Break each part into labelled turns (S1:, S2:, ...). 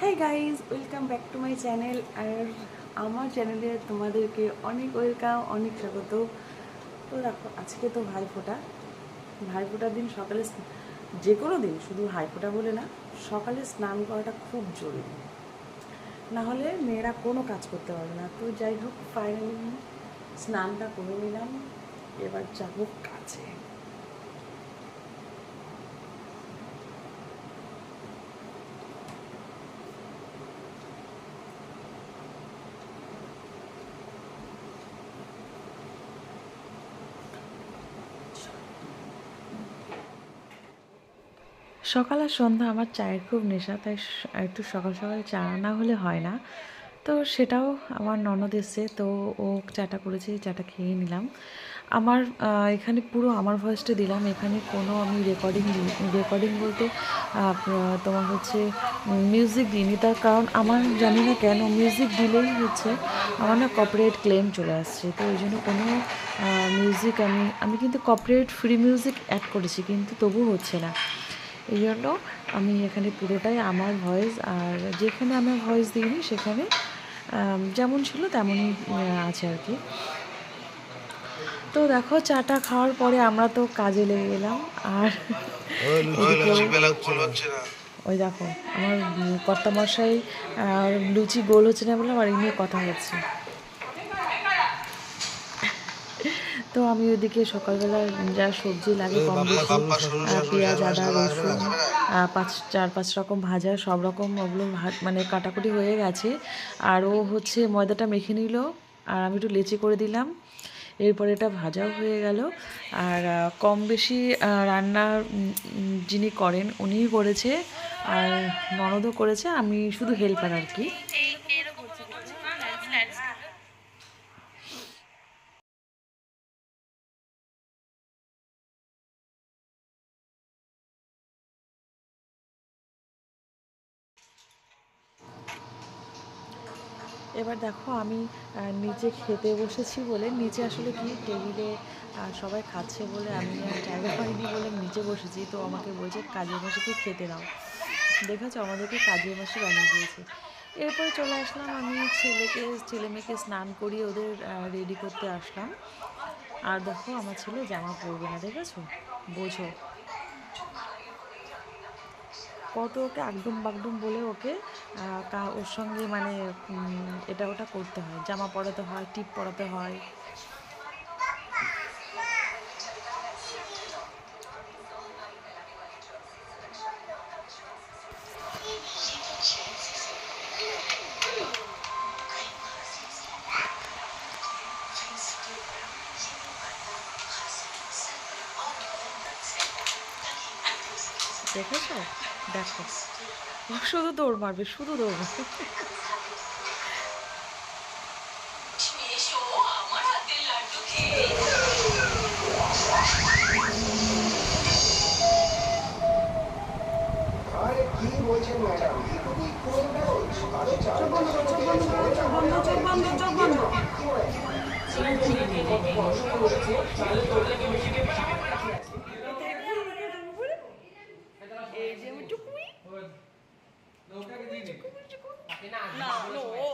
S1: High guys, welcome back to my channel. আর আমার চ্যানেলে তোমাদেরকে অনেক ওয়েলকাম, অনেক স্বাগত। তো দেখো, আজকে তো ভাইফোঁটার দিন সকালে, যে কোনো দিন, শুধু ভাইফোঁটা বলে না, সকালে স্নান করাটা খুব জরুরি, না হলে মেয়েরা কোনো কাজ করতে পারবে না। তো যাই হোক, ফাইনালি স্নানটা করে নিলাম, এবার যাবো কাজে। সকাল আর সন্ধ্যা আমার চায়ের খুব নেশা, তাই একটু সকাল সকাল চা না হলে হয় না। তো সেটাও আমার ননদ এসছে, তো ও চাটা করেছে, চাটা খেয়ে নিলাম। আমার এখানে পুরো আমার ভয়েসটা দিলাম, এখানে কোনো আমি রেকর্ডিং বলতে তোমার হচ্ছে মিউজিক দিইনি। তার কারণ আমার জানি না কেন মিউজিক দিলেই হচ্ছে আমার না কপিরাইট ক্লেম চলে আসছে। তো ওই জন্য কোনো মিউজিক আমি কিন্তু কপিরাইট ফ্রি মিউজিক অ্যাড করেছি, কিন্তু তবু হচ্ছে না। এই জন্য আমি এখানে পুরোটাই আমার ভয়েস, আর যেখানে আমার ভয়েস দিইনি সেখানে যেমন ছিল তেমনই আছে আর কি। তো দেখো, চাটা খাওয়ার পরে আমরা তো কাজে লেগে গেলাম। আর ওই দেখো, আমার কর্তামশাই লুচি গোল হচ্ছে না বললাম, আর এই নিয়ে কথা হচ্ছে। তো আমি ওইদিকে সকালবেলা যা সবজি লাগে কম বেশি, পেঁয়াজ, আদা, রসুন, চার পাঁচ রকম ভাজা, সব রকম ওগুলো মানে কাটাকুটি হয়ে গেছে। আর ও হচ্ছে ময়দাটা মেখে নিল, আর আমি একটু লেচি করে দিলাম। এরপরে এটা ভাজাও হয়ে গেল। আর কম বেশি রান্না যিনি করেন উনিই করেছে, আর ননদও করেছে, আমি শুধু হেল্পার আর কি। এবার দেখো, আমি নিচে খেতে বসেছি বলে, নিচে আসলে কি টেবিলে সবাই খাচ্ছে বলে আমি আর জায়গা পাইনি বলে নিচে বসেছি। তো আমাকে বলছে কাজের মাসিকে খেতে দাও। দেখেছো, আমাদেরকে কাজের মাসি বানিয়ে দিয়েছে। এরপরে চলে আসলাম, আমি ছেলে মেয়েকে স্নান করিয়ে ওদের রেডি করতে আসলাম। আর দেখো, আমার ছেলে জামা পরবে না, দেখেছো, বোঝো কত ওকে আগডুম বাগডুম বলে ওকে ওর সঙ্গে মানে এটা ওটা করতে হয়, জামা পরাতে হয়, টিপ পরাতে হয়। দেখেছো, দেখো, ও শুধু দৌড় মারবে, শুধু দৌড় মারবে। এই যে আমি টুকুই না, ও ও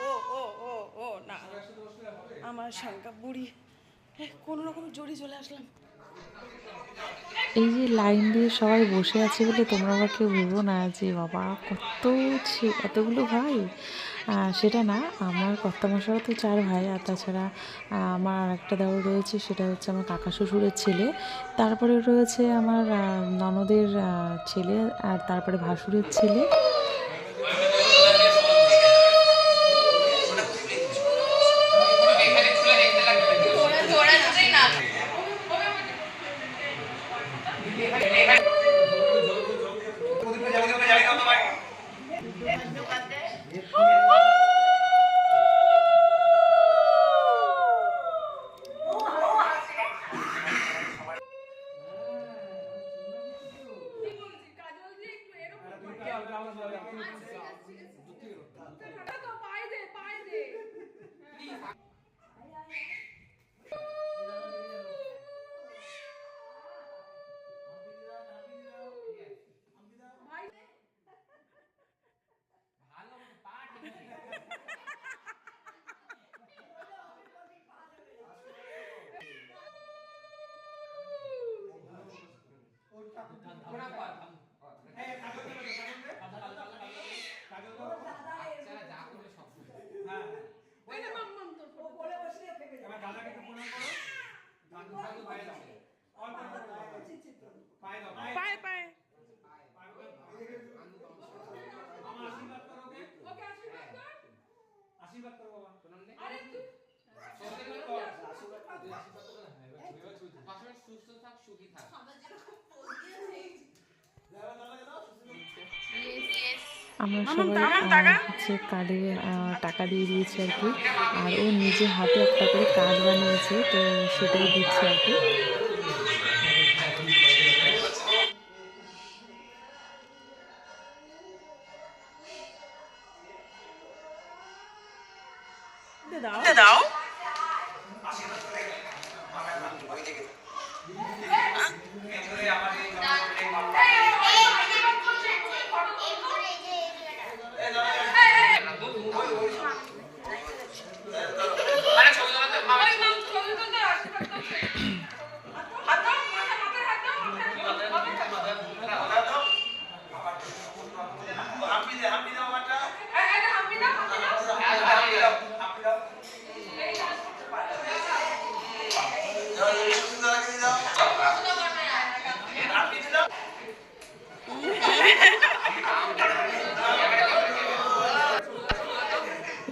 S1: ও ও ও ও না, আমার শঙ্কা বুড়ি কোন রকম জড়ি চলে আসলাম। এই যে লাইন দিয়ে সবাই বসে আছে বলে তোমরা আবার কেউ ভেবো না যে বাবা কত এতগুলো ভাই। সেটা না, আমার কর্তামশারা তো 4 ভাই, আর তাছাড়া আমার আরেকটা দেওর রয়েছে, সেটা হচ্ছে আমার কাকা শ্বশুরের ছেলে। তারপরে রয়েছে আমার ননদের ছেলে, আর তারপরে ভাসুরের ছেলে। আমরা সবাই হচ্ছে কার্ডে টাকা দিয়ে দিয়েছি আর কি। আর ও নিজে হাতে একটা করে কার্ড বানিয়েছে, তো সেটাই দিচ্ছে আর কি। দাও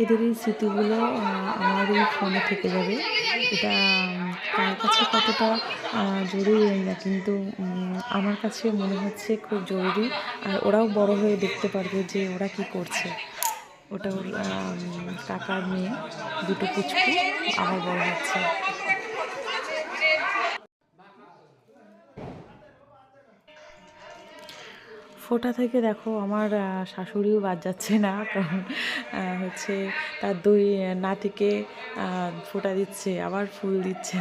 S1: এদের এই স্মৃতিগুলো আমার এই ফোনে থেকে যাবে। এটা কার কাছে কতটা জরুরি জানি না, কিন্তু আমার কাছে মনে হচ্ছে খুব জরুরি। আর ওরাও বড় হয়ে দেখতে পারবে যে ওরা কি করছে। ওটা ওর কাকার মেয়ে, দুটো পুচকু আবার বড় হচ্ছে। ফোঁটা থেকে দেখো আমার শাশুড়িও বাদ যাচ্ছে না, কারণ হচ্ছে তার দুই নাতিকে ফোঁটা দিচ্ছে, আবার ফুল দিচ্ছে।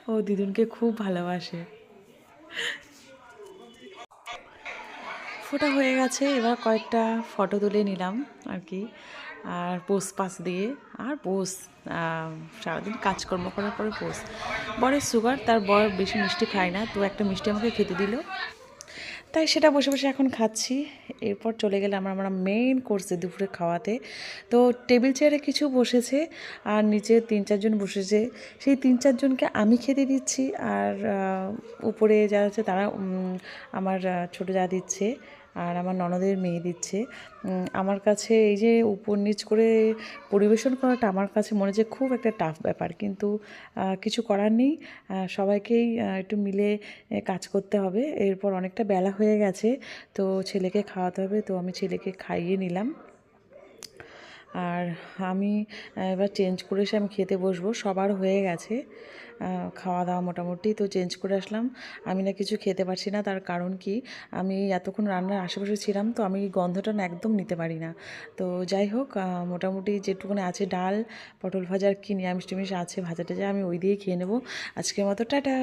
S1: ও দিদুনকে খুব ভালোবাসে। ফোঁটা হয়ে গেছে, এবার কয়েকটা ফটো তুলে নিলাম আর কি। আর পোজ পাস দিয়ে আর পোজ, সারাদিন কাজকর্ম করার পরে পোজ। বরের সুগার, তার বর বেশি মিষ্টি খায় না, তো একটা মিষ্টি আমাকে খেতে দিল, তাই সেটা বসে বসে এখন খাচ্ছি। এরপর চলে গেলে আমরা মেইন কোর্সে দুপুরে খাওয়াতে। তো টেবিল চেয়ারে কিছু বসেছে আর নিচে 3-4 জন বসেছে। সেই 3-4 জনকে আমি খেতে দিচ্ছি, আর উপরে যারা আছে তারা আমার ছোটো যা দিচ্ছে, আর আমার ননদের মেয়ে দিচ্ছে। আমার কাছে এই যে উপর নিচ করে পরিবেশন করাটা আমার কাছে মনে হচ্ছে খুব একটা টাফ ব্যাপার, কিন্তু কিছু করার নেই। সবাইকেই একটু মিলে কাজ করতে হবে। এরপর অনেকটা বেলা হয়ে গেছে, তো ছেলেকে খাওয়াতে হবে, তো আমি ছেলেকে খাইয়ে নিলাম। আর আমি এবার চেঞ্জ করে এসে আমি খেতে বসবো। সবার হয়ে গেছে খাওয়া দাওয়া মোটামুটি, তো চেঞ্জ করে আসলাম। আমি না কিছু খেতে পারছি না, তার কারণ কি, আমি এতক্ষণ রান্নার আশেপাশে ছিলাম, তো আমি গন্ধটা না একদম নিতে পারি না। তো যাই হোক, মোটামুটি যেটুকুনি আছে ডাল, পটল ভাজা আর কি নিরামিষ টিমিষ আছে, ভাজা টাজা, আমি ওই দিয়েই খেয়ে নেবো। আজকের মতো টাটা।